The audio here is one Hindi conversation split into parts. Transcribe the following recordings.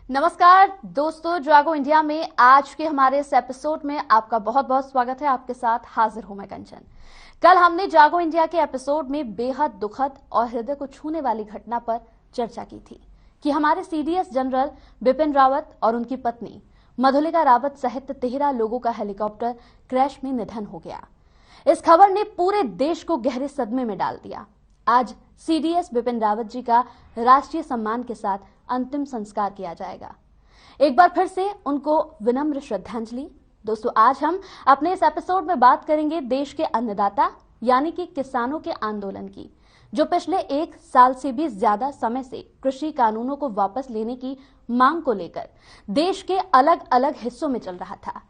नमस्कार दोस्तों, जागो इंडिया में आज के हमारे इस एपिसोड में आपका बहुत बहुत स्वागत है। आपके साथ हाजिर हूं मैं कंचन। कल हमने जागो इंडिया के एपिसोड में बेहद दुखद और हृदय को छूने वाली घटना पर चर्चा की थी कि हमारे सीडीएस जनरल बिपिन रावत और उनकी पत्नी मधुलिका रावत सहित 13 लोगों का हेलीकॉप्टर क्रैश में निधन हो गया। इस खबर ने पूरे देश को गहरे सदमे में डाल दिया। आज सीडीएस बिपिन रावत जी का राष्ट्रीय सम्मान के साथ अंतिम संस्कार किया जाएगा। एक बार फिर से उनको विनम्र श्रद्धांजलि। दोस्तों, आज हम अपने इस एपिसोड में बात करेंगे देश के अन्नदाता यानी कि किसानों के आंदोलन की, जो पिछले 1 साल से भी ज्यादा समय से कृषि कानूनों को वापस लेने की मांग को लेकर देश के अलग अलग हिस्सों में चल रहा था।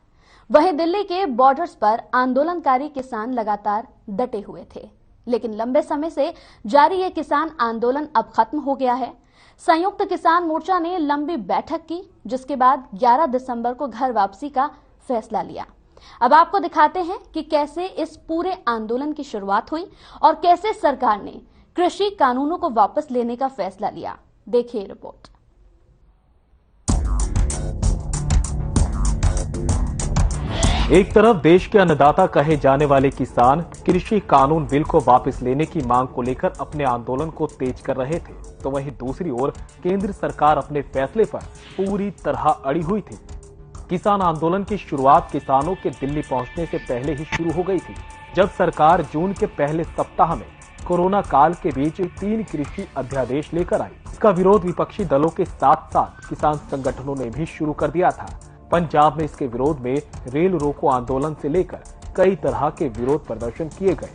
वहीं दिल्ली के बॉर्डर्स पर आंदोलनकारी किसान लगातार डटे हुए थे, लेकिन लंबे समय से जारी ये किसान आंदोलन अब खत्म हो गया है। संयुक्त किसान मोर्चा ने लंबी बैठक की, जिसके बाद 11 दिसंबर को घर वापसी का फैसला लिया। अब आपको दिखाते हैं कि कैसे इस पूरे आंदोलन की शुरुआत हुई और कैसे सरकार ने कृषि कानूनों को वापस लेने का फैसला लिया। देखिए रिपोर्ट। एक तरफ देश के अन्नदाता कहे जाने वाले किसान कृषि कानून बिल को वापस लेने की मांग को लेकर अपने आंदोलन को तेज कर रहे थे, तो वहीं दूसरी ओर केंद्र सरकार अपने फैसले पर पूरी तरह अड़ी हुई थी। किसान आंदोलन की शुरुआत किसानों के दिल्ली पहुंचने से पहले ही शुरू हो गई थी, जब सरकार जून के पहले सप्ताह में कोरोना काल के बीच 3 कृषि अध्यादेश लेकर आई। इसका विरोध विपक्षी दलों के साथ साथ किसान संगठनों ने भी शुरू कर दिया था। पंजाब में इसके विरोध में रेल रोको आंदोलन से लेकर कई तरह के विरोध प्रदर्शन किए गए।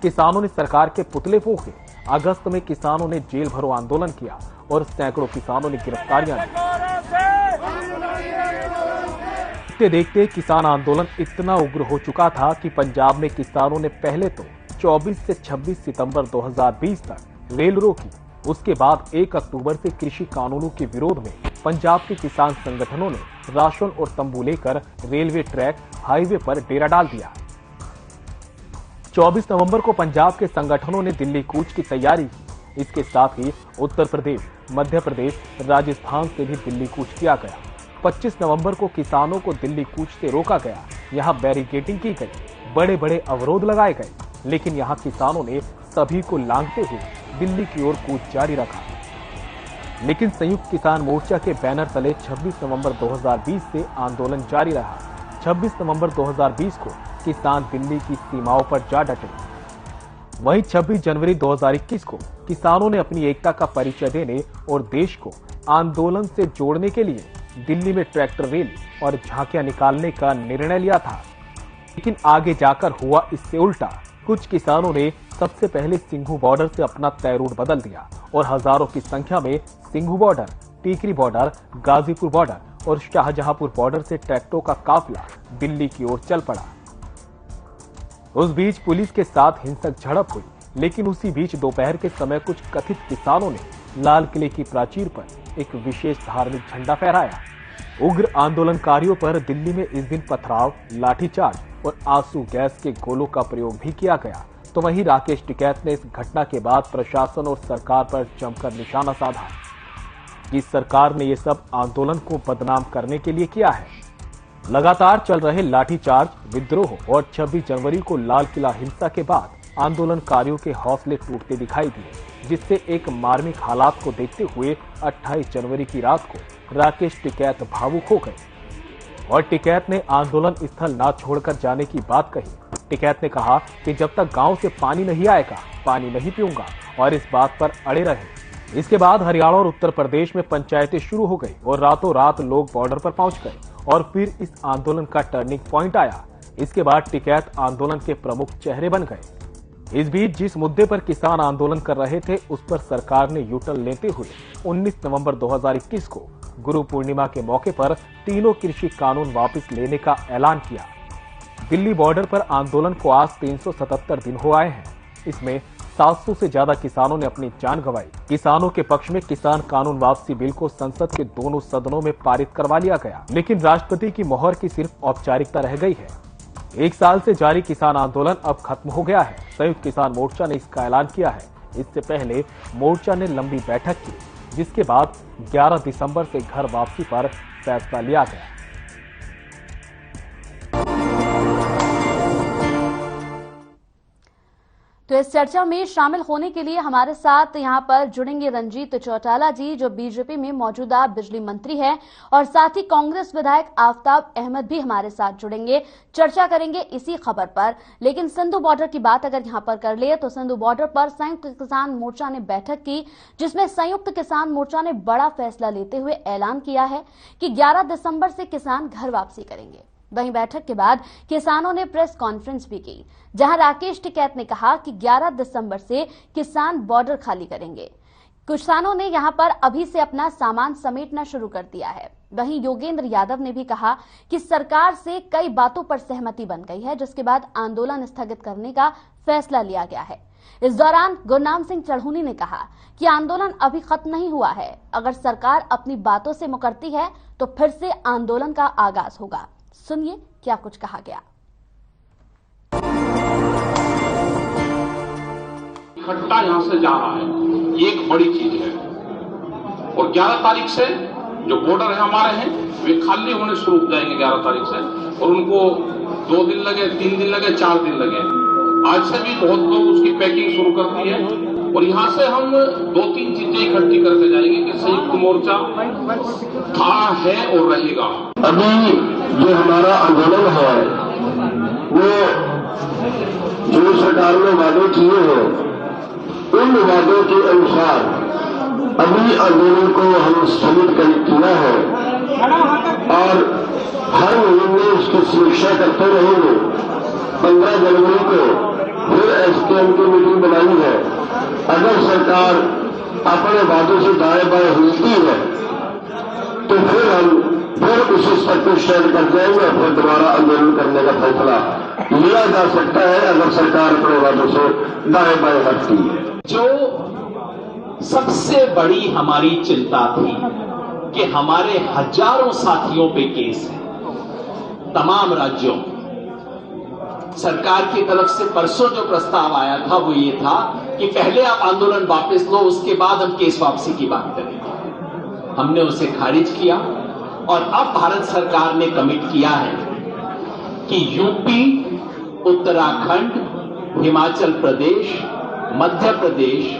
किसानों ने सरकार के पुतले फूंके। अगस्त में किसानों ने जेल भरो आंदोलन किया और सैकड़ों किसानों ने गिरफ्तारियां दी। देखते देखते किसान आंदोलन इतना उग्र हो चुका था कि पंजाब में किसानों ने पहले तो 24 से 26 सितंबर 2020 तक रेल रोकी। उसके बाद 1 अक्टूबर से कृषि कानूनों के विरोध में पंजाब के किसान संगठनों ने राशन और तंबू लेकर रेलवे ट्रैक हाईवे पर डेरा डाल दिया। 24 नवंबर को पंजाब के संगठनों ने दिल्ली कूच की तैयारी की। इसके साथ ही उत्तर प्रदेश, मध्य प्रदेश, राजस्थान से भी दिल्ली कूच किया गया। 25 नवंबर को किसानों को दिल्ली कूच से रोका गया। यहाँ बैरिकेडिंग की गई, बड़े बड़े अवरोध लगाए गए, लेकिन यहाँ किसानों ने सभी को लांघते हुए दिल्ली की ओर कूच जारी रखा। लेकिन संयुक्त किसान मोर्चा के बैनर तले 26 नवंबर 2020 से आंदोलन जारी रहा। 26 नवंबर 2020 को किसान दिल्ली की सीमाओं पर जा डटे। वहीं 26 जनवरी 2021 को किसानों ने अपनी एकता का परिचय देने और देश को आंदोलन से जोड़ने के लिए दिल्ली में ट्रैक्टर रैली और झांकियां निकालने का निर्णय लिया था। लेकिन आगे जाकर हुआ इससे उल्टा। कुछ किसानों ने सबसे पहले सिंघू बॉर्डर से अपना तय रूट बदल दिया और हजारों की संख्या में Singhu border, Tikri border, Ghazipur border और शाहजहांपुर बॉर्डर से ट्रैक्टरों का काफिला दिल्ली की ओर चल पड़ा। उस बीच पुलिस के साथ हिंसक झड़प हुई, लेकिन उसी बीच दोपहर के समय कुछ कथित किसानों ने लाल किले की प्राचीर पर एक विशेष धार्मिक झंडा फहराया। उग्र आंदोलनकारियों पर दिल्ली में इस दिन पथराव, लाठीचार्ज और आंसू गैस के गोलों का प्रयोग भी किया गया। तो वहीं राकेश टिकैत ने इस घटना के बाद प्रशासन और सरकार पर जमकर निशाना साधा कि सरकार ने ये सब आंदोलन को बदनाम करने के लिए किया है। लगातार चल रहे लाठीचार्ज, विद्रोह और 26 जनवरी को लाल किला हिंसा के बाद आंदोलनकारियों के हौसले टूटते दिखाई दिए, जिससे एक मार्मिक हालात को देखते हुए 28 जनवरी की रात को राकेश टिकैत भावुक हो गए और टिकैत ने आंदोलन स्थल न छोड़कर जाने की बात कही। टिकैत ने कहा कि जब तक गांव से पानी नहीं आएगा, पानी नहीं पीऊंगा, और इस बात पर अड़े रहे। इसके बाद हरियाणा और उत्तर प्रदेश में पंचायतें शुरू हो गई और रातों रात लोग बॉर्डर पर पहुंच गए और फिर इस आंदोलन का टर्निंग पॉइंट आया। इसके बाद टिकैत आंदोलन के प्रमुख चेहरे बन गए। इस बीच जिस मुद्दे पर किसान आंदोलन कर रहे थे, उस पर सरकार ने यूटर्न लेते हुए 19 नवंबर 2021 को गुरु पूर्णिमा के मौके पर तीनों कृषि कानून वापस लेने का ऐलान किया। दिल्ली बॉर्डर पर आंदोलन को आज 377 दिन हो आए हैं। इसमें 700 से ज्यादा किसानों ने अपनी जान गंवाई। किसानों के पक्ष में किसान कानून वापसी बिल को संसद के दोनों सदनों में पारित करवा लिया गया, लेकिन राष्ट्रपति की मोहर की सिर्फ औपचारिकता रह गई है। 1 साल से जारी किसान आंदोलन अब खत्म हो गया है। संयुक्त किसान मोर्चा ने इसका ऐलान किया है। इससे पहले मोर्चा ने लंबी बैठक की जिसके बाद 11 दिसंबर से घर वापसी पर फैसला लिया गया। तो इस चर्चा में शामिल होने के लिए हमारे साथ यहां पर जुड़ेंगे रंजीत चौटाला जी, जो बीजेपी में मौजूदा बिजली मंत्री है, और साथ ही कांग्रेस विधायक आफताब अहमद भी हमारे साथ जुड़ेंगे। चर्चा करेंगे इसी खबर पर। लेकिन सिंधु बॉर्डर की बात अगर यहां पर कर ले तो सिंधु बॉर्डर पर संयुक्त किसान मोर्चा ने बैठक की, जिसमें संयुक्त किसान मोर्चा ने बड़ा फैसला लेते हुए ऐलान किया है कि 11 दिसंबर से किसान घर वापसी करेंगे। वहीं बैठक के बाद किसानों ने प्रेस कॉन्फ्रेंस भी की, जहां राकेश टिकैत ने कहा कि 11 दिसंबर से किसान बॉर्डर खाली करेंगे। किसानों ने यहां पर अभी से अपना सामान समेटना शुरू कर दिया है। वहीं योगेंद्र यादव ने भी कहा कि सरकार से कई बातों पर सहमति बन गई है, जिसके बाद आंदोलन स्थगित करने का फैसला लिया गया है। इस दौरान गुरनाम सिंह चढ़ूनी ने कहा कि आंदोलन अभी खत्म नहीं हुआ है, अगर सरकार अपनी बातों से मुकरती है तो फिर से आंदोलन का आगाज होगा। सुनिए क्या कुछ कहा गया। इकट्ठा यहां से जा रहा है, ये एक बड़ी चीज है। और 11 तारीख से जो बॉर्डर है हमारे हैं वे खाली होने शुरू हो जाएंगे 11 तारीख से, और उनको 2 दिन लगे, 3 दिन लगे, 4 दिन लगे। आज से भी बहुत लोग उसकी पैकिंग शुरू कर दी है, और यहां से हम 2-3 चीजें इकट्ठी करके जाएंगे कि संयुक्त मोर्चा था, है और रहेगा। अभी जो हमारा आंदोलन है वो जो सरकार ने वादे किए हैं उन वादों के अनुसार अभी आंदोलन को हम स्थगित किया है, और हर महीने उसकी समीक्षा करते रहेंगे। 15 जनवरी को फिर एसकेएम की मीटिंग बनाई है। अगर सरकार अपने वादों से दाएं बाएं हिलती है तो फिर उसी स्तर पर स्टैंड कर जाएंगे, फिर दोबारा आंदोलन करने का फैसला लिया जा सकता है अगर सरकार अपने वादों से दाएं बाएं हटती है। जो सबसे बड़ी हमारी चिंता थी कि हमारे हजारों साथियों पे केस है तमाम राज्यों, सरकार की तरफ से परसों जो प्रस्ताव आया था वो ये था कि पहले आप आंदोलन वापस लो, उसके बाद हम केस वापसी की बात करेंगे। हमने उसे खारिज किया, और अब भारत सरकार ने कमिट किया है कि यूपी, उत्तराखंड, हिमाचल प्रदेश, मध्य प्रदेश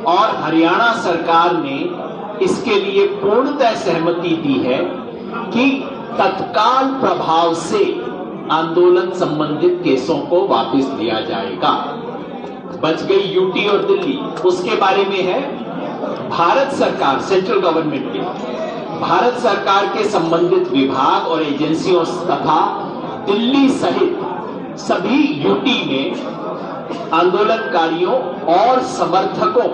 और हरियाणा सरकार ने इसके लिए पूर्णतः सहमति दी है कि तत्काल प्रभाव से आंदोलन संबंधित केसों को वापस लिया जाएगा। बच गई यूटी और दिल्ली, उसके बारे में है भारत सरकार, सेंट्रल गवर्नमेंट के, भारत सरकार के संबंधित विभाग और एजेंसियों तथा दिल्ली सहित सभी यूटी में आंदोलनकारियों और समर्थकों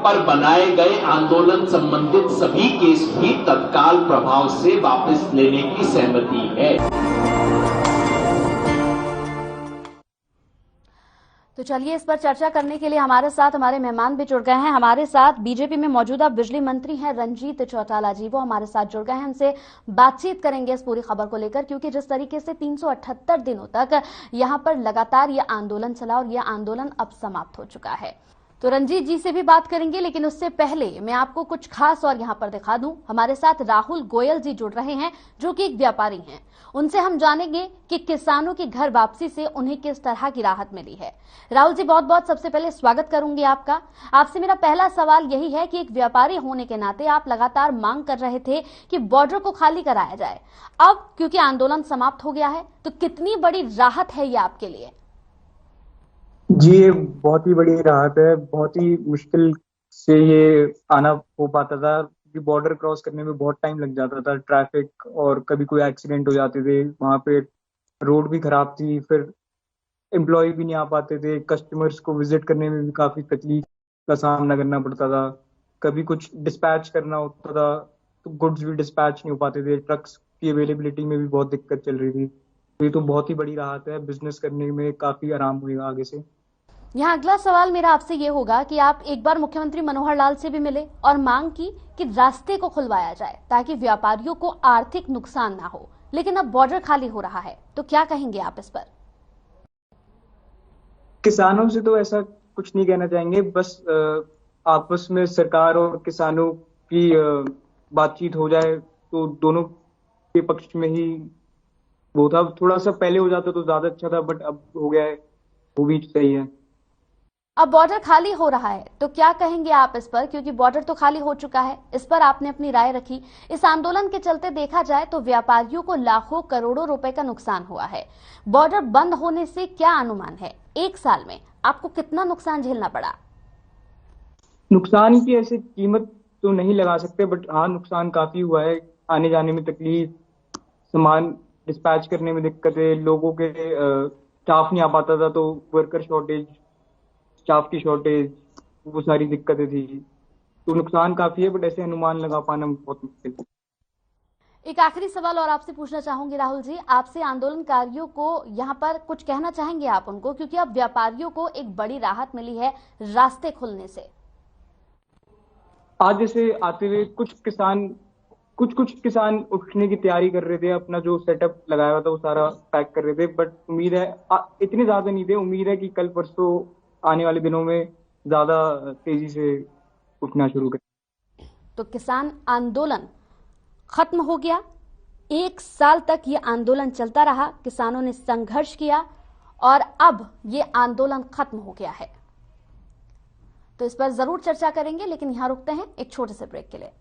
पर बनाए गए आंदोलन संबंधित सभी केस भी तत्काल प्रभाव से वापस लेने की सहमति है। तो चलिए इस पर चर्चा करने के लिए हमारे साथ हमारे मेहमान भी जुड़ गए हैं। हमारे साथ बीजेपी में मौजूदा बिजली मंत्री हैं रंजीत चौटाला जी, वो हमारे साथ जुड़ गए हैं। उनसे बातचीत करेंगे इस पूरी खबर को लेकर, क्योंकि जिस तरीके से 378 दिनों तक यहां पर लगातार ये आंदोलन चला और यह आंदोलन अब समाप्त हो चुका है। तो रंजीत जी से भी बात करेंगे, लेकिन उससे पहले मैं आपको कुछ खास और यहाँ पर दिखा दूं। हमारे साथ राहुल गोयल जी जुड़ रहे हैं, जो कि एक व्यापारी हैं। उनसे हम जानेंगे कि किसानों की घर वापसी से उन्हें किस तरह की राहत मिली है। राहुल जी, बहुत बहुत सबसे पहले स्वागत करूंगी आपका। आपसे मेरा पहला सवाल यही है कि एक व्यापारी होने के नाते आप लगातार मांग कर रहे थे कि बॉर्डर को खाली कराया जाए। अब क्योंकि आंदोलन समाप्त हो गया है, तो कितनी बड़ी राहत है ये आपके लिए? जी, ये बहुत ही बड़ी राहत है। बहुत ही मुश्किल से ये आना हो पाता था, क्योंकि बॉर्डर क्रॉस करने में बहुत टाइम लग जाता था, ट्रैफिक, और कभी कोई एक्सीडेंट हो जाते थे, वहां पे रोड भी खराब थी, फिर एम्प्लॉय भी नहीं आ पाते थे, कस्टमर्स को विजिट करने में भी काफी तकलीफ का सामना करना पड़ता था। कभी कुछ डिस्पैच करना होता था तो गुड्स भी डिस्पैच नहीं हो पाते थे, ट्रक्स की अवेलेबिलिटी में भी बहुत दिक्कत चल रही थी। तो ये तो बहुत ही बड़ी राहत है, बिजनेस करने में काफी आराम होगा आगे से। यहाँ अगला सवाल मेरा आपसे ये होगा कि आप एक बार मुख्यमंत्री मनोहर लाल से भी मिले और मांग की कि रास्ते को खुलवाया जाए ताकि व्यापारियों को आर्थिक नुकसान ना हो, लेकिन अब बॉर्डर खाली हो रहा है, तो क्या कहेंगे आप इस पर? किसानों से तो ऐसा कुछ नहीं कहना चाहेंगे, बस आपस में सरकार और किसानों की बातचीत हो जाए तो दोनों के पक्ष में ही वो था। थोड़ा सा पहले हो जाता तो ज्यादा अच्छा था, बट अब हो गया है, वो भी सही है। अब बॉर्डर खाली हो रहा है तो क्या कहेंगे आप इस पर, क्योंकि बॉर्डर तो खाली हो चुका है, इस पर आपने अपनी राय रखी। इस आंदोलन के चलते देखा जाए तो व्यापारियों को लाखों करोड़ों रुपए का नुकसान हुआ है। बॉर्डर बंद होने से क्या अनुमान है, एक साल में आपको कितना नुकसान झेलना पड़ा? नुकसान की ऐसी कीमत तो नहीं लगा सकते, बट हाँ नुकसान काफी हुआ है। आने जाने में तकलीफ, सामान डिस्पैच करने में दिक्कतें, लोगों के स्टाफ नहीं आ पाता था तो वर्कर शॉर्टेज, स्टाफ की शॉर्टेज, वो सारी दिक्कतें थी। तो नुकसान काफी है, बट ऐसे अनुमान लगा पाना बहुत मुश्किल है। एक आखिरी सवाल और आपसे पूछना चाहूंगी राहुल जी, आपसे आंदोलनकारियों को यहाँ पर कुछ कहना चाहेंगे आप उनको, क्योंकि अब व्यापारियों को एक बड़ी राहत मिली है रास्ते खुलने से। आज जैसे आते हुए कुछ किसान उठने की तैयारी कर रहे थे, अपना जो सेटअप लगाया हुआ था वो सारा पैक कर रहे थे, बट उम्मीद है इतने ज्यादा नहीं थे। उम्मीद है कि कल परसों आने वाले दिनों में ज्यादा तेजी से उठना शुरू करें। तो किसान आंदोलन खत्म हो गया। 1 साल तक ये आंदोलन चलता रहा, किसानों ने संघर्ष किया और अब ये आंदोलन खत्म हो गया है। तो इस पर जरूर चर्चा करेंगे, लेकिन यहां रुकते हैं एक छोटे से ब्रेक के लिए।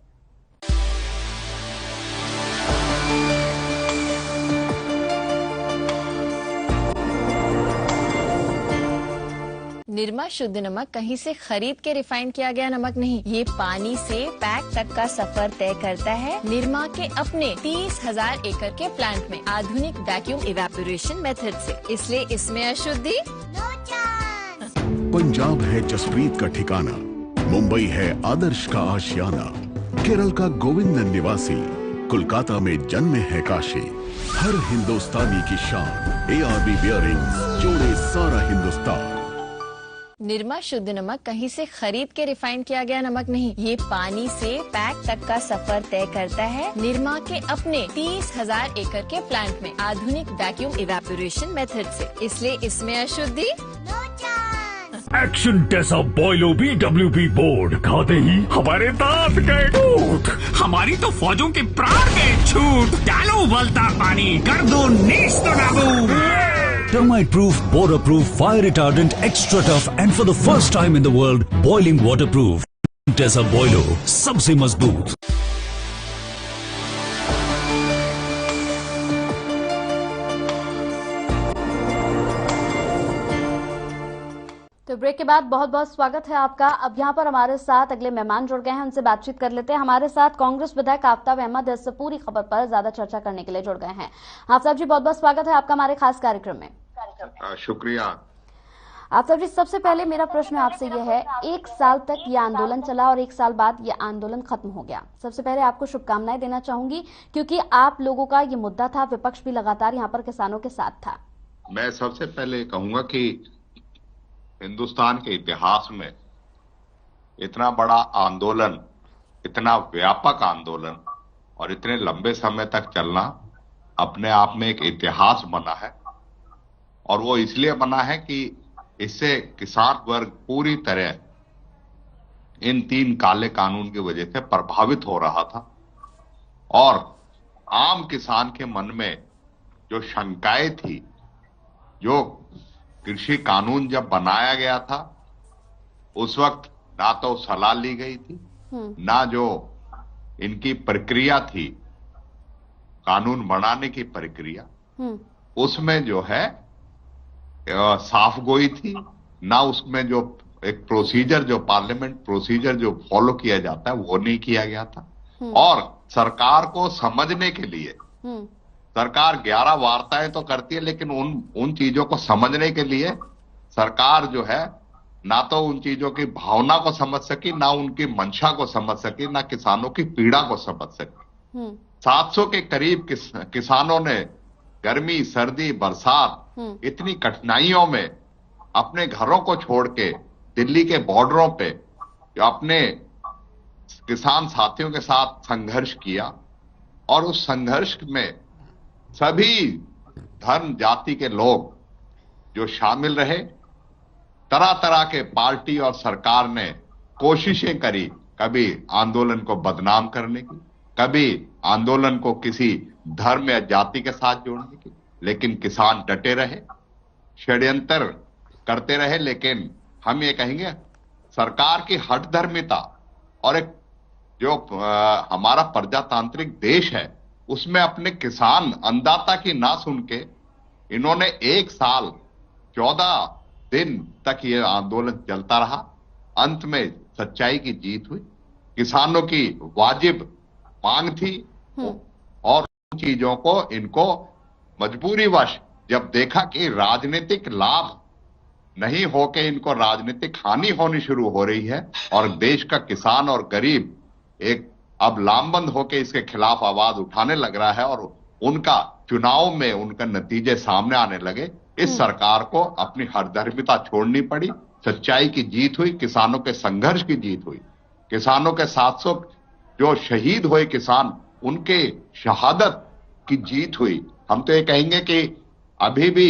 निरमा शुद्ध नमक कहीं से खरीद के रिफाइन किया गया नमक नहीं, ये पानी से पैक तक का सफर तय करता है निरमा के अपने 30,000 एकड़ के प्लांट में आधुनिक वैक्यूम इवेपोरेशन मेथड से, इसलिए इसमें अशुद्धि पंजाब है जसप्रीत का ठिकाना, मुंबई है आदर्श का आशियाना, केरल का गोविंदन निवासी, कोलकाता में जन्मे है काशी। हर हिंदुस्तानी की शान ARB बियरिंग्स जोड़े सारा हिंदुस्तान। निरमा शुद्ध नमक कहीं से खरीद के रिफाइन किया गया नमक नहीं, ये पानी से पैक तक का सफर तय करता है निरमा के अपने 30,000 एकड़ के प्लांट में आधुनिक वैक्यूम इवेपोरेशन मेथड से, इसलिए इसमें अशुद्धि एक्शन जैसा बॉयलो BWP बोर्ड खाते ही हमारे दांत गए टूट, हमारी तो फौजों के प्राण गए छूट। डालो उबलता पानी, कर दो नेस्त नाबूद। Termite proof, border proof, fire retardant, extra tough and for the first time in the world, boiling waterproof. Tessa Boilo, सबसे मजबूत। तो ब्रेक के बाद बहुत बहुत स्वागत है आपका। अब यहाँ पर हमारे साथ अगले मेहमान जुड़ गए हैं, उनसे बातचीत कर लेते हैं। हमारे साथ कांग्रेस विधायक आफ्ताब अहमद इस पूरी खबर पर ज्यादा चर्चा करने के लिए जुड़ गए हैं। आफ्ताब जी, बहुत बहुत स्वागत है आपका हमारे खास कार्यक्रम में। शुक्रिया। आफ्ताब जी, सबसे पहले मेरा प्रश्न आपसे यह है, 1 साल तक ये आंदोलन चला और 1 साल बाद ये आंदोलन खत्म हो गया। सबसे पहले आपको शुभकामनाएं देना चाहूंगी, क्योंकि आप लोगों का ये मुद्दा था, विपक्ष भी लगातार यहाँ पर किसानों के साथ था। मैं सबसे पहले कहूंगा कि हिंदुस्तान के इतिहास में इतना बड़ा आंदोलन, इतना व्यापक आंदोलन और इतने लंबे समय तक चलना अपने आप में एक इतिहास बना है। और वो इसलिए बना है कि इससे किसान वर्ग पूरी तरह इन 3 काले कानून की वजह से प्रभावित हो रहा था और आम किसान के मन में जो शंकाएं थी, जो कृषि कानून जब बनाया गया था उस वक्त ना तो सलाह ली गई थी, ना जो इनकी प्रक्रिया थी कानून बनाने की प्रक्रिया, उसमें जो है साफ गोई थी, ना उसमें जो एक प्रोसीजर, जो पार्लियामेंट प्रोसीजर जो फॉलो किया जाता है वो नहीं किया गया था। और सरकार को समझने के लिए सरकार 11 वार्ताएं तो करती है, लेकिन उन चीजों को समझने के लिए सरकार जो है ना तो उन चीजों की भावना को समझ सकी, ना उनकी मंशा को समझ सकी, ना किसानों की पीड़ा को समझ सकी। 700 के करीब किसानों ने गर्मी, सर्दी, बरसात, इतनी कठिनाइयों में अपने घरों को छोड़ के दिल्ली के बॉर्डरों पे जो अपने किसान साथियों के साथ संघर्ष किया और उस संघर्ष में सभी धर्म जाति के लोग जो शामिल रहे, तरह तरह के पार्टी और सरकार ने कोशिशें करी, कभी आंदोलन को बदनाम करने की, कभी आंदोलन को किसी धर्म या जाति के साथ जोड़ने की, लेकिन किसान डटे रहे, षड्यंत्र करते रहे। लेकिन हम ये कहेंगे सरकार की हठधर्मिता और एक जो हमारा प्रजातांत्रिक देश है उसमें अपने किसान अन्नदाता की ना सुन के इन्होंने 1 साल 14 दिन तक ये आंदोलन चलता रहा। अंत में सच्चाई की जीत हुई। किसानों की वाजिब मांग थी और उन चीजों को इनको मजबूरीवश जब देखा कि राजनीतिक लाभ नहीं होके इनको राजनीतिक हानि होनी शुरू हो रही है और देश का किसान और गरीब एक अब लामबंद होके इसके खिलाफ आवाज उठाने लग रहा है और उनका चुनाव में उनका नतीजे सामने आने लगे, इस सरकार को अपनी हठधर्मिता छोड़नी पड़ी। सच्चाई की जीत हुई, किसानों के संघर्ष की जीत हुई, किसानों के 700 जो शहीद हुए किसान उनके शहादत की जीत हुई। हम तो ये कहेंगे कि अभी भी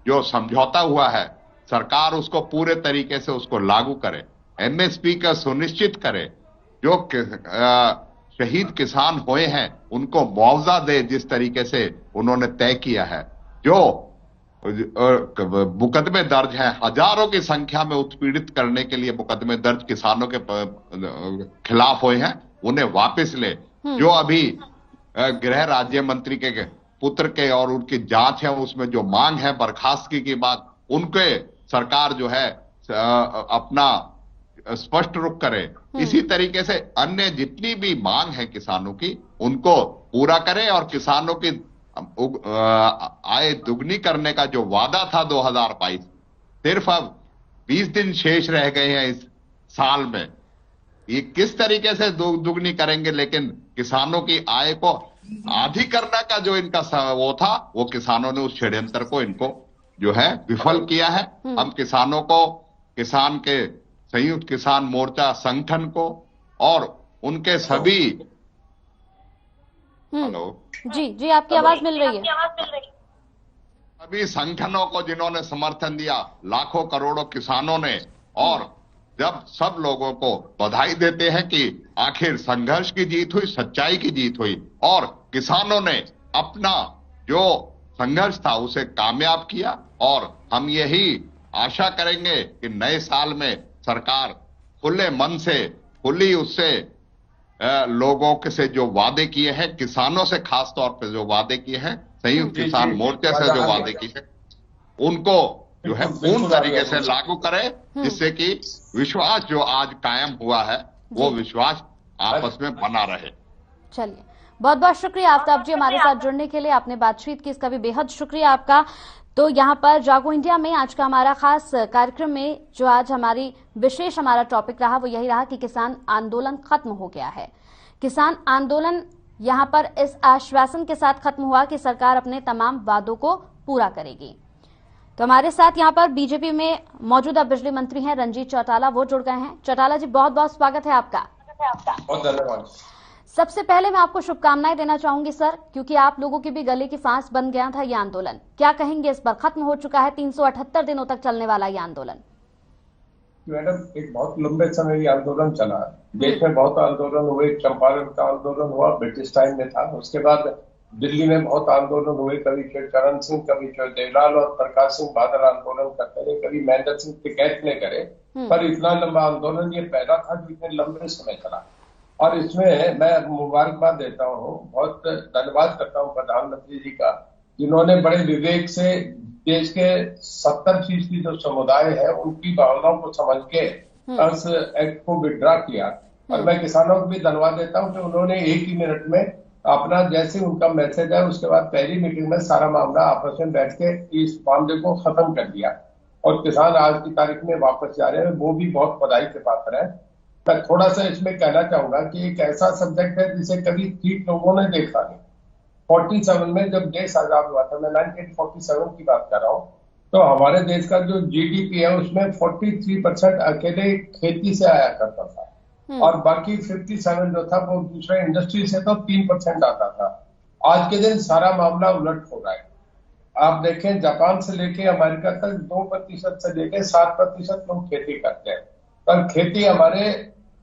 जो समझौता हुआ है सरकार उसको पूरे तरीके से उसको लागू करे, एमएसपी का सुनिश्चित करे, जो शहीद किसान हुए हैं उनको मुआवजा दे जिस तरीके से उन्होंने तय किया है। जो मुकदमे दर्ज हैं, हजारों की संख्या में उत्पीड़ित करने के लिए मुकदमे दर्ज किसानों के खिलाफ हुए हैं, उन्हें वापस ले। जो अभी गृह राज्य मंत्री के पुत्र के और उनकी जांच है उसमें जो मांग है बर्खास्तगी की बात, उनके सरकार जो है अपना स्पष्ट रुख करे। इसी तरीके से अन्य जितनी भी मांग है किसानों की उनको पूरा करे और किसानों की आय दुगनी करने का जो वादा था 2022, सिर्फ अब 20 दिन शेष रह गए हैं इस साल में। ये किस तरीके से दुगनी करेंगे, लेकिन किसानों की आय को आधी करने का जो इनका वो था, वो किसानों ने उस षड्यंत्र को इनको जो है विफल किया है। हम किसानों को, किसान के संयुक्त किसान मोर्चा संगठन को और उनके सभी हेलो जी आपकी आवाज मिल रही है। सभी संगठनों को जिन्होंने समर्थन दिया, लाखों करोड़ों किसानों ने, और जब सब लोगों को बधाई देते हैं कि आखिर संघर्ष की जीत हुई, सच्चाई की जीत हुई और किसानों ने अपना जो संघर्ष था उसे कामयाब किया। और हम यही आशा करेंगे कि नए साल में सरकार खुले मन से, खुली उससे लोगों के से जो वादे किए हैं, किसानों से खास तौर पे जो वादे किए हैं, संयुक्त किसान मोर्चे से जो वादे किए हैं, उनको जो है पूर्ण तरीके से लागू करे, जिससे कि विश्वास जो आज कायम हुआ है वो विश्वास आपस में बना रहे। चलिए, बहुत बहुत शुक्रिया आफ्ताब जी हमारे साथ जुड़ने के लिए, आपने बातचीत की, इसका भी बेहद शुक्रिया आपका। तो यहाँ पर जागो इंडिया में आज का हमारा खास कार्यक्रम में जो आज हमारी विशेष हमारा टॉपिक रहा वो यही रहा कि किसान आंदोलन खत्म हो गया है। किसान आंदोलन यहाँ पर इस आश्वासन के साथ खत्म हुआ कि सरकार अपने तमाम वादों को पूरा करेगी। तो हमारे साथ यहाँ पर बीजेपी में मौजूदा बिजली मंत्री हैं रंजीत चौटाला, वो जुड़ गए हैं। चौटाला जी, बहुत बहुत स्वागत है आपका। बहुत धन्यवाद। सबसे पहले मैं आपको शुभकामनाएं देना चाहूंगी सर, क्योंकि आप लोगों की भी गले की फांस बन गया था ये आंदोलन। क्या कहेंगे इस पर? खत्म हो चुका है 378 दिनों तक चलने वाला ये आंदोलन। मैडम, एक बहुत लंबे समय ये आंदोलन चला। देश में बहुत आंदोलन हुए, चंपारण का आंदोलन हुआ, ब्रिटिश टाइम में था। उसके बाद दिल्ली में बहुत आंदोलन हुए, कभी चरण सिंह, कभी देवलाल और प्रकाश सिंह बादल आंदोलन करते रहे, कभी महेंद्र सिंह टिकैत ने करे। पर इतना लंबा आंदोलन ये पहला था जो इतने लंबे समय चला। और इसमें मैं मुबारकबाद देता हूँ, बहुत धन्यवाद करता हूँ प्रधानमंत्री जी का, जिन्होंने बड़े विवेक से देश के 70% जो समुदाय है उनकी भावनाओं को समझ के इस एक्ट को विड्रॉ किया। और मैं किसानों को भी धन्यवाद देता हूँ कि उन्होंने 1 ही मिनट में अपना, जैसे उनका मैसेज है उसके बाद पहली मीटिंग में सारा मामला आपस में बैठ के इस मामले को खत्म कर दिया और किसान आज की तारीख में वापस जा रहे हैं। वो भी बहुत बधाई के पात्र है। मैं थोड़ा सा इसमें कहना चाहूंगा कि एक ऐसा सब्जेक्ट है जिसे कभी ठीक लोगों ने देखा नहीं। 47 में जब देश आजाद हुआ था, मैं 1947 की बात कर रहा हूँ, तो हमारे देश का जो जीडीपी है उसमें 43% अकेले खेती से आया करता था और बाकी 57 जो था वो दूसरे इंडस्ट्री से तो 3% आता था। आज के दिन सारा मामला उलट हो रहा है। आप देखें, जापान से लेके अमेरिका तक 2% से लेके 7% लोग खेती करते हैं। पर खेती हमारे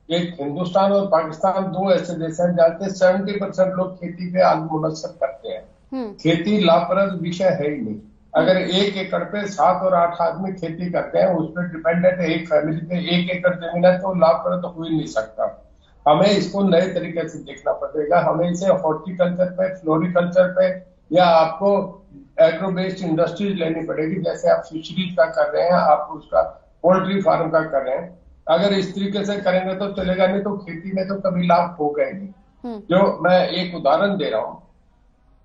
एक हिंदुस्तान और पाकिस्तान दो ऐसे देश हैं जहाँ से 70% लोग खेती पे आज मुनसब करते हैं। खेती लाभप्रद विषय है ही नहीं। अगर 1 एकड़ पे 7 और 8 आदमी खेती करते हैं, उस पर डिपेंडेंट है एक फैमिली पे 1 एकड़ जमीन है, तो लाभप्रद तो हो ही नहीं सकता। हमें इसको नए तरीके से देखना पड़ेगा। हमें इसे हॉर्टिकल्चर पे, फ्लोरिकल्चर पे या आपको एग्रो बेस्ड इंडस्ट्रीज लेनी पड़ेगी, जैसे आप फिशरीज का कर रहे हैं, आप उसका पोल्ट्री फार्म का कर रहे हैं। अगर इस तरीके से करेंगे तो चलेगा, नहीं तो खेती में तो कभी लाभ होगा ही नहीं। जो मैं एक उदाहरण दे रहा हूँ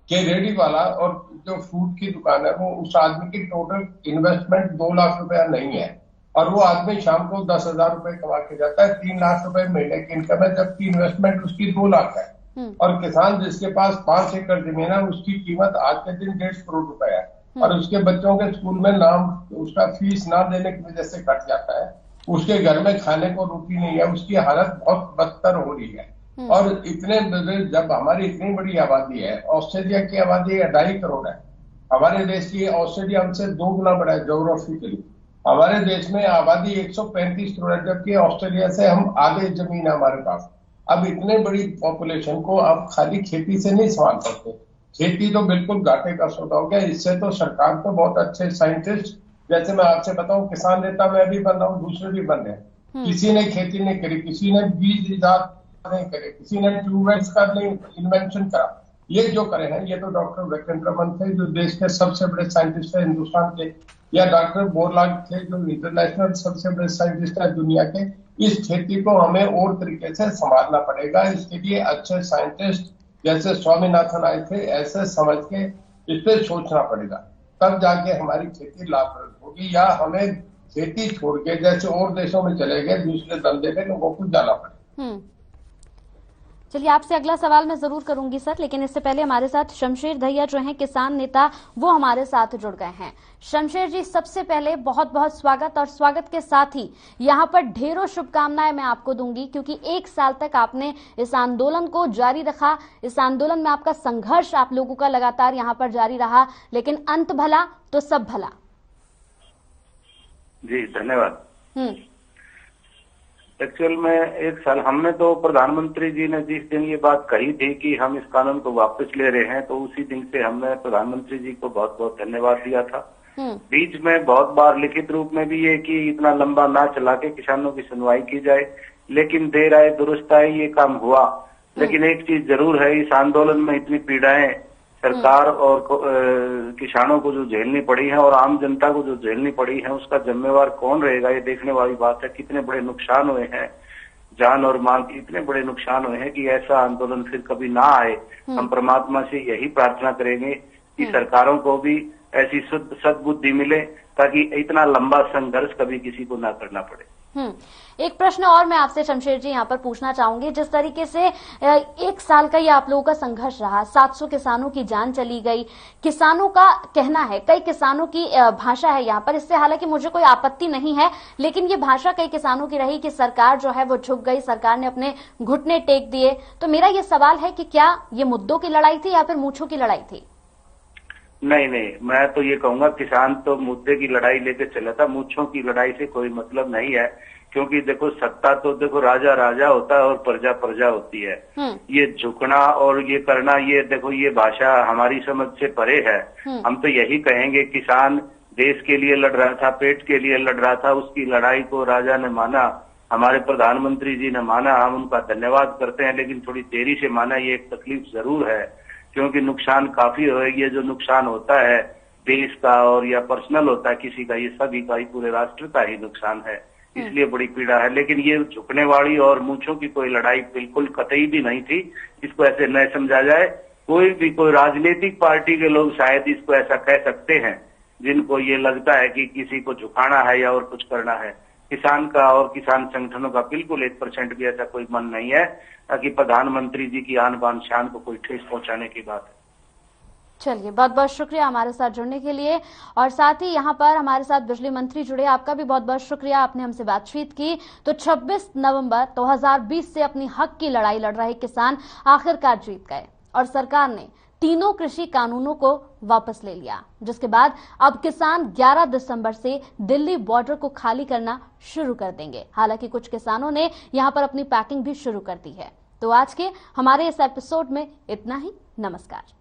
कि रेडी वाला और जो फ्रूट की दुकान है, वो उस आदमी की टोटल इन्वेस्टमेंट 2 लाख रुपया नहीं है, और वो आदमी शाम को 10,000 रुपए कमा के जाता है। 3 लाख रुपए महीने की इनकम है, जबकि इन्वेस्टमेंट उसकी 2 लाख है। और किसान जिसके पास 5 एकड़ जमीन है, उसकी कीमत आज के दिन 1.5 करोड़ रुपए है, और उसके बच्चों के स्कूल में नाम उसका फीस ना देने की वजह से कट जाता है। उसके घर में खाने को रोटी नहीं है, उसकी हालत बहुत बदतर हो रही है। और इतने जब हमारी इतनी बड़ी आबादी है, ऑस्ट्रेलिया की आबादी 2.5 करोड़ है, हमारे देश की ऑस्ट्रेलिया हमसे 2 गुना बड़ा है ज्योग्राफिकली। हमारे देश में आबादी 135 करोड़ है, जबकि ऑस्ट्रेलिया से हम आधे जमीन है हमारे पास। अब इतने बड़ी पॉपुलेशन को आप खाली खेती से नहीं संभाल सकते। खेती तो बिल्कुल घाटे का सौदा हो गया। इससे तो सरकार को बहुत अच्छे साइंटिस्ट, जैसे मैं आपसे बताऊं, किसान नेता मैं भी बन रहा हूँ, दूसरे भी बन रहे हैं। किसी ने खेती नहीं करी, किसी ने बीज ईजाद नहीं करे, किसी ने ट्यूबवेल्स का नहीं इन्वेंशन करा। ये जो करे हैं, ये तो डॉक्टर वैकेंट रमन थे, जो देश के सबसे बड़े साइंटिस्ट है हिंदुस्तान के, या डॉक्टर बोरलाग थे, जो इंटरनेशनल सबसे बड़े साइंटिस्ट है दुनिया के। इस खेती को हमें और तरीके से संभालना पड़ेगा। इसके लिए अच्छे साइंटिस्ट जैसे स्वामीनाथन आए थे, ऐसे समझ के इस पे सोचना पड़ेगा, तब जाके हमारी खेती लाभप्रद होगी। या हमें खेती छोड़ के जैसे और देशों में चले गए, दूसरे धंधे पे लोगों को जाना पड़ेगा। चलिए, आपसे अगला सवाल मैं जरूर करूंगी सर, लेकिन इससे पहले हमारे साथ शमशेर दहिया जो हैं किसान नेता, वो हमारे साथ जुड़ गए हैं। शमशेर जी, सबसे पहले बहुत बहुत स्वागत, और स्वागत के साथ ही यहाँ पर ढेरों शुभकामनाएं मैं आपको दूंगी, क्योंकि 1 साल तक आपने इस आंदोलन को जारी रखा। इस आंदोलन में आपका संघर्ष आप लोगों का लगातार यहाँ पर जारी रहा, लेकिन अंत भला तो सब भला। जी धन्यवाद। एक्चुअल में 1 साल हमने तो, प्रधानमंत्री जी ने जिस दिन ये बात कही थी कि हम इस कानून को वापस ले रहे हैं, तो उसी दिन से हमने प्रधानमंत्री जी को बहुत बहुत धन्यवाद दिया था। बीच में बहुत बार लिखित रूप में भी ये कि इतना लंबा ना चला के किसानों की सुनवाई की जाए, लेकिन देर आए दुरुस्त आए, ये काम हुआ। लेकिन एक चीज जरूर है, इस आंदोलन में इतनी पीड़ाएं सरकार और किसानों को जो झेलनी पड़ी है और आम जनता को जो झेलनी पड़ी है, उसका जिम्मेवार कौन रहेगा, ये देखने वाली बात है। कितने बड़े नुकसान हुए हैं, जान और माल के इतने बड़े नुकसान हुए हैं कि ऐसा आंदोलन फिर कभी ना आए। हम परमात्मा से यही प्रार्थना करेंगे कि सरकारों को भी ऐसी सद्बुद्धि मिले, ताकि इतना लंबा संघर्ष कभी किसी को ना करना पड़े। एक प्रश्न और मैं आपसे शमशेर जी यहाँ पर पूछना चाहूंगी। जिस तरीके से 1 साल का ये आप लोगों का संघर्ष रहा, 700 किसानों की जान चली गई, किसानों का कहना है, कई किसानों की भाषा है यहाँ पर, इससे हालांकि मुझे कोई आपत्ति नहीं है, लेकिन ये भाषा कई किसानों की रही कि सरकार जो है वो झुक गई, सरकार ने अपने घुटने टेक दिए। तो मेरा ये सवाल है कि क्या ये मुद्दों की लड़ाई थी या फिर मूंछों की लड़ाई थी? नहीं, मैं तो ये कहूंगा, किसान तो मुद्दे की लड़ाई लेकर चला था, मूंछों की लड़ाई से कोई मतलब नहीं है। क्योंकि देखो, सत्ता तो देखो राजा राजा होता है और प्रजा प्रजा होती है। ये झुकना और ये करना, ये देखो, ये भाषा हमारी समझ से परे है। हम तो यही कहेंगे, किसान देश के लिए लड़ रहा था, पेट के लिए लड़ रहा था, उसकी लड़ाई को राजा ने माना, हमारे प्रधानमंत्री जी ने माना, हम उनका धन्यवाद करते हैं। लेकिन थोड़ी देरी से माना, ये एक तकलीफ जरूर है, क्योंकि नुकसान काफी हो। ये जो नुकसान होता है देश का और या पर्सनल होता है किसी का, ये सभी का ही, पूरे राष्ट्र का ही नुकसान है, इसलिए बड़ी पीड़ा है। लेकिन ये झुकने वाली और मूंछों की कोई लड़ाई बिल्कुल कतई भी नहीं थी। इसको ऐसे न समझा जाए। कोई राजनीतिक पार्टी के लोग शायद इसको ऐसा कह सकते हैं, जिनको ये लगता है कि किसी को झुकाना है या और कुछ करना है। किसान का और किसान संगठनों का बिल्कुल 1% भी ऐसा कोई मन नहीं है, ताकि प्रधानमंत्री जी की आन बान शान को कोई ठेस पहुंचाने की बात है। चलिए, बहुत बहुत शुक्रिया हमारे साथ जुड़ने के लिए, और साथ ही यहाँ पर हमारे साथ बिजली मंत्री जुड़े, आपका भी बहुत बहुत शुक्रिया, आपने हमसे बातचीत की। तो 26 नवंबर 2020 से अपनी हक की लड़ाई लड़ रहे किसान आखिरकार जीत गए, और सरकार ने तीनों कृषि कानूनों को वापस ले लिया, जिसके बाद अब किसान 11 दिसंबर से दिल्ली बॉर्डर को खाली करना शुरू कर देंगे। हालांकि कुछ किसानों ने यहां पर अपनी पैकिंग भी शुरू कर दी है। तो आज के हमारे इस एपिसोड में इतना ही। नमस्कार।